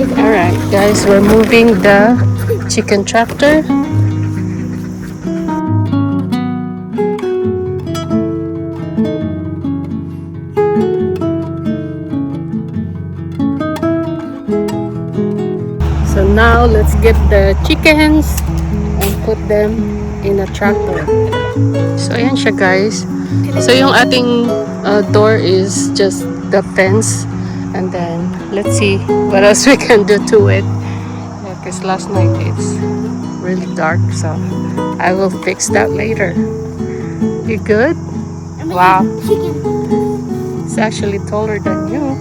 Alright guys, we're moving the chicken tractor. So now let's get the chickens and put them in a tractor. So ayan siya guys. So yung ating door is just the fence. And then, let's see what else we can do to it. Because last night it's really dark, so I will fix that later. You good? Wow. It's actually taller than you.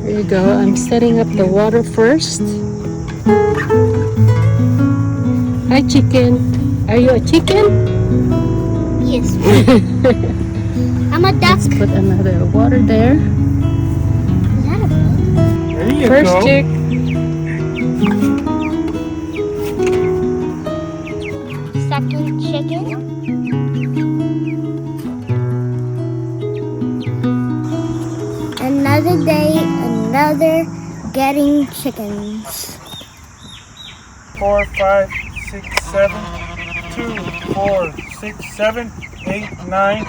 There you go. I'm setting up the water first. Hi, chicken. Are you a chicken? Yes. I'm a duck. Let's put another water there. Is that a boat? There you First go. chick. Second chicken. Another day, another getting chickens. 4, 5, 6, 7, 2, 4, 6, 7, 8, 9,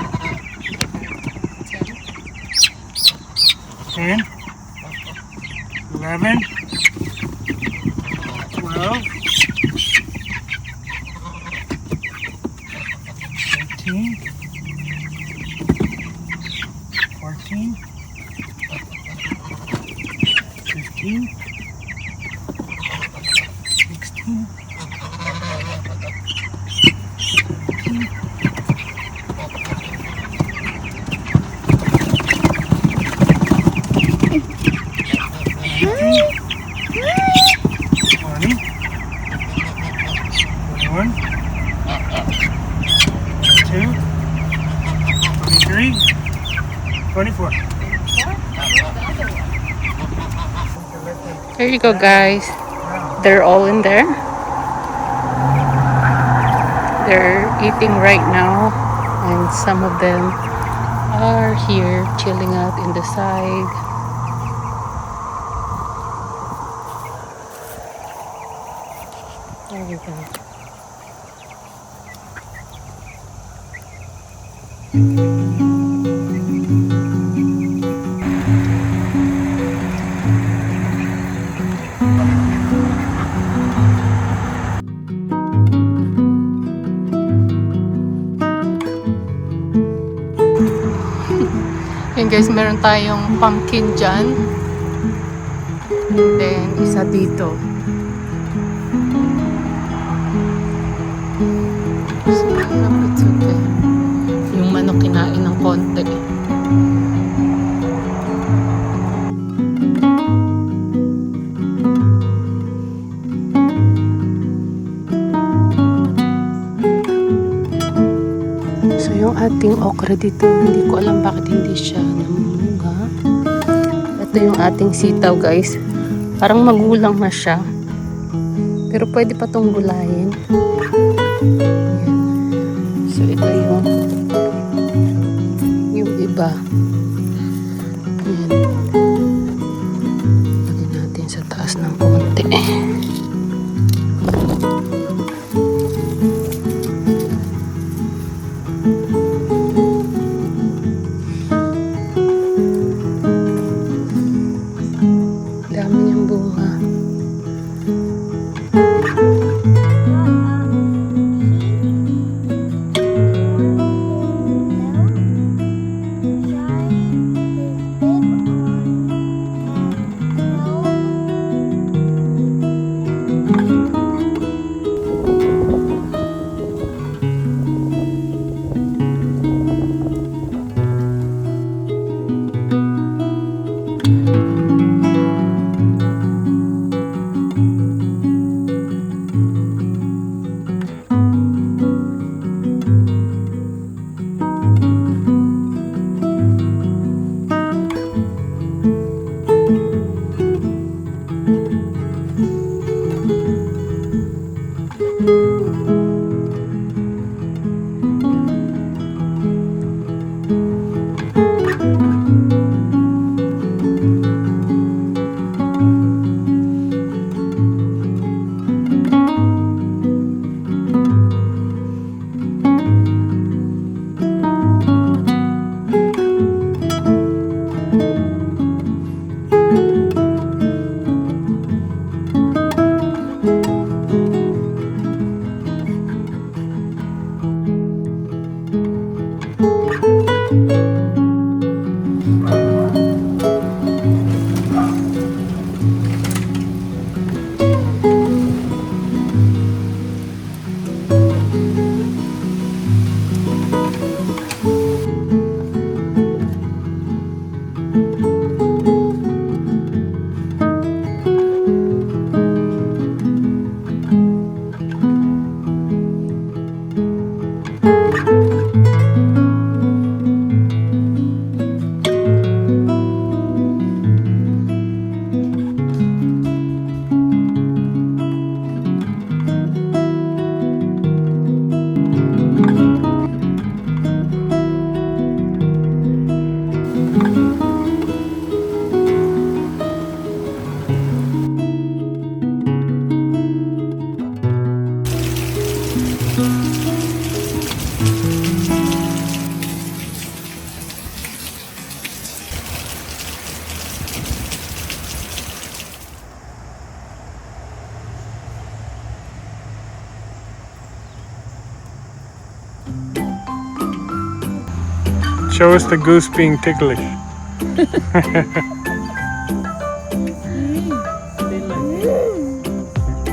10, 11, 12, 18, 14, 15, 16, 24. There you go, guys. They're all in there. They're eating right now, and some of them are here chilling out in the side. There you go. Yan guys, meron tayong pumpkin dyan. And then, isa dito. So, it's okay. Yung manok kinain ng konti. So, yung ating okra dito, hindi ko alam bakit hindi siya namunga. Ito yung ating sitaw, guys. Parang magulang na siya. Pero pwede pa tong gulayin. Ayan. So, ito yung iba. Ayan. Lagyan natin sa taas ng konti. Dami niyang bunga. Show us the goose being ticklish.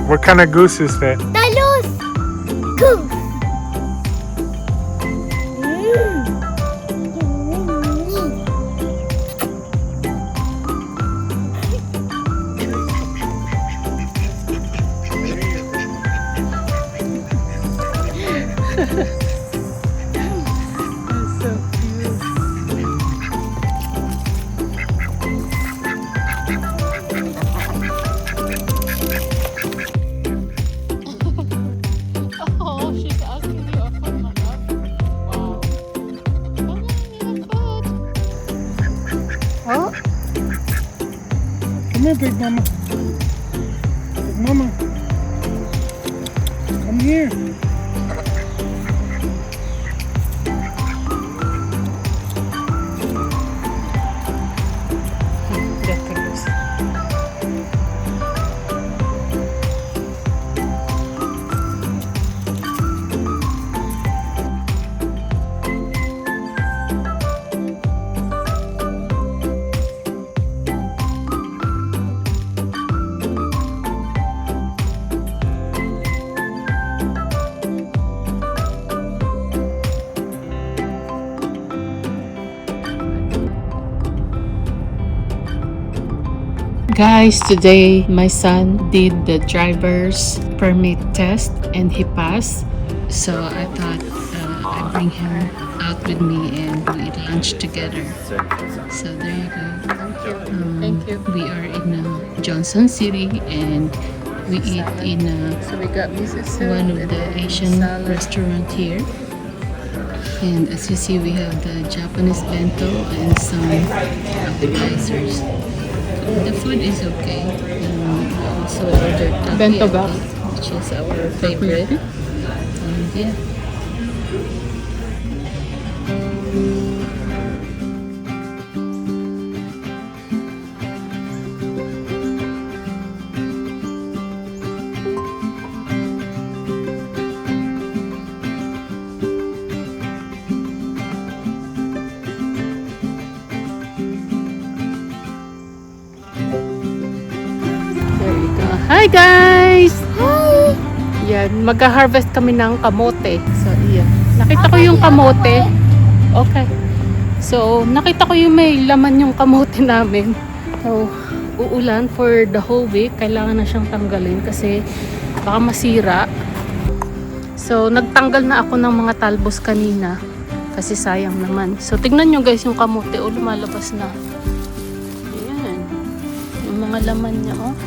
What kind of goose is that? Talos! Goose! Oh, she's asking you a food, my love. Wow. Oh. Come here, big mama. Big mama. Come here. Guys, today my son did the driver's permit test and he passed. So I thought I'd bring him out with me and we eat lunch together. So there you go. Thank you. We are in Johnson City and we eat in So we got miso soup one of and the then Asian salad. restaurant here. And as you see, we have the Japanese bento and some appetizers. The food is okay. We also ordered Bento takoyaki, box. which is our favorite. And yeah. There you go. Hi guys! Hi! Yan, mag-harvest kami ng kamote. So, iya. Nakita ko yung kamote. Okay. So, nakita ko yung may laman yung kamote namin. So, uulan for the whole week. Kailangan na siyang tanggalin kasi baka masira. So, nagtanggal na ako ng mga talbos kanina. Kasi sayang naman. So, tignan nyo guys yung kamote. O, lumalabas na. Ayan. Yung mga laman niya, oh.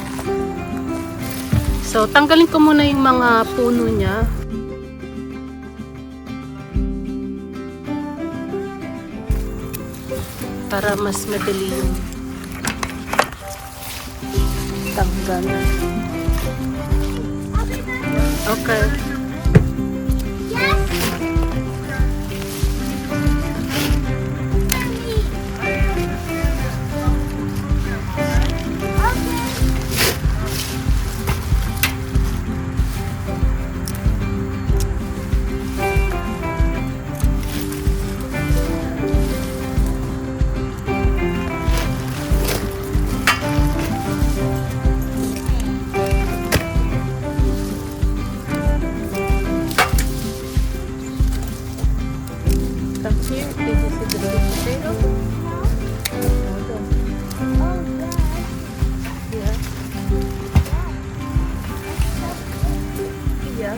So, tanggalin ko muna yung mga puno niya. Para mas madali yung tanggal. Okay. Come here. Did you see the big potato? Yeah. Yeah.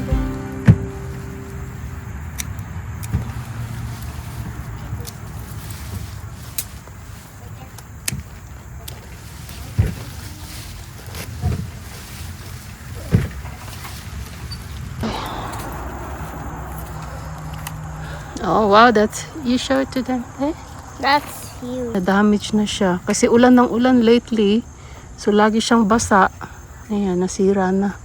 Oh wow, that's you show it to them. Eh? That's huge. Na-damage na siya kasi ulan ng ulan lately. So lagi siyang basa. Ayan, nasira na.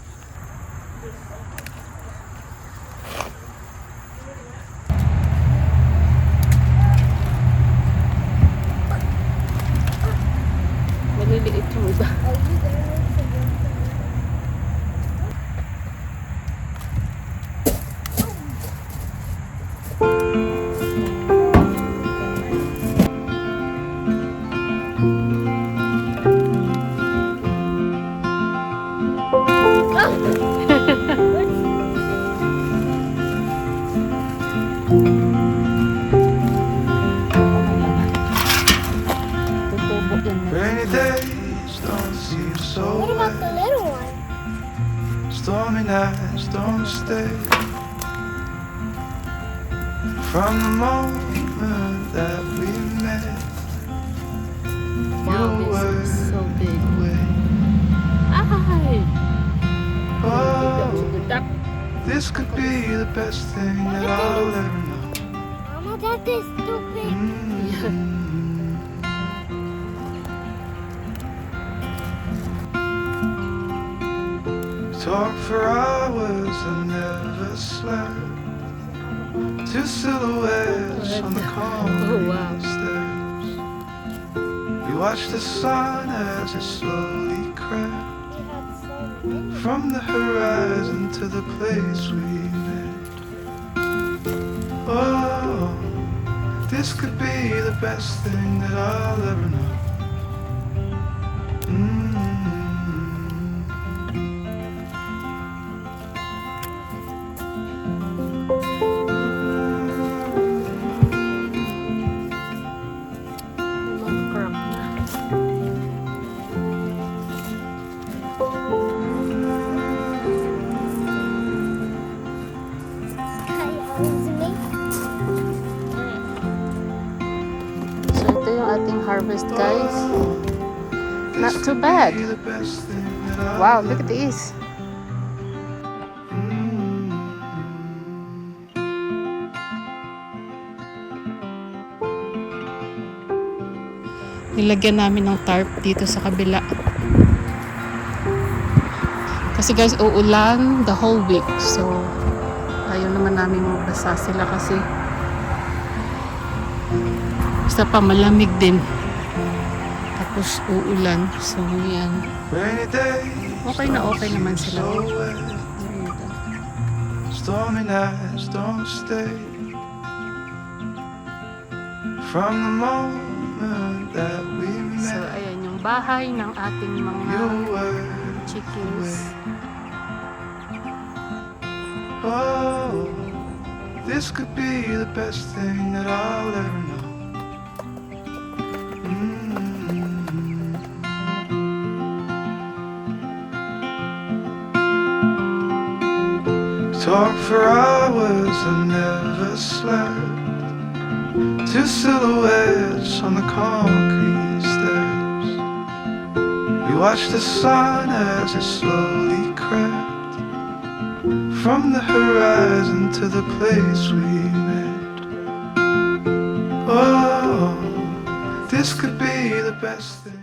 Maliliit yung iba. Tutubo yan. Rainy days don't seem so What about the wet. little one? Stormy nights don't stay. From the moment that we met, Wow, you this were is so big. away. Ay! Oh, Dudak. this could be the best thing that I'll ever know. Mama, that is too big. Talk for hours and never slept. Two silhouettes on the concrete Oh, wow. steps. We watched the sun as it slowly crept We had so many. from the horizon to the place we met. Oh, this could be the best thing that I'll ever know. Crack na. Sky owns me. So ito yung ating harvest, guys. Not too bad. Be the best thing that I'll Wow, look at this. Nilagyan namin ng tarp dito sa kabila. Kasi guys, uulan the whole week. So, ayaw naman namin mabasa sila kasi isa pa malamig din. Tapos uulan. So, yan. Rainy days Okay naman sila. so wet. Stormy nights don't stay. From the moment that we So, met, ayan yung bahay ng ating mga you were chickens. oh, this could be the best thing that I'll ever know. Talk for hours and never slept. Two silhouettes on the concrete steps. We watched the sun as it slowly crept from the horizon to the place we met. Oh, this could be the best thing.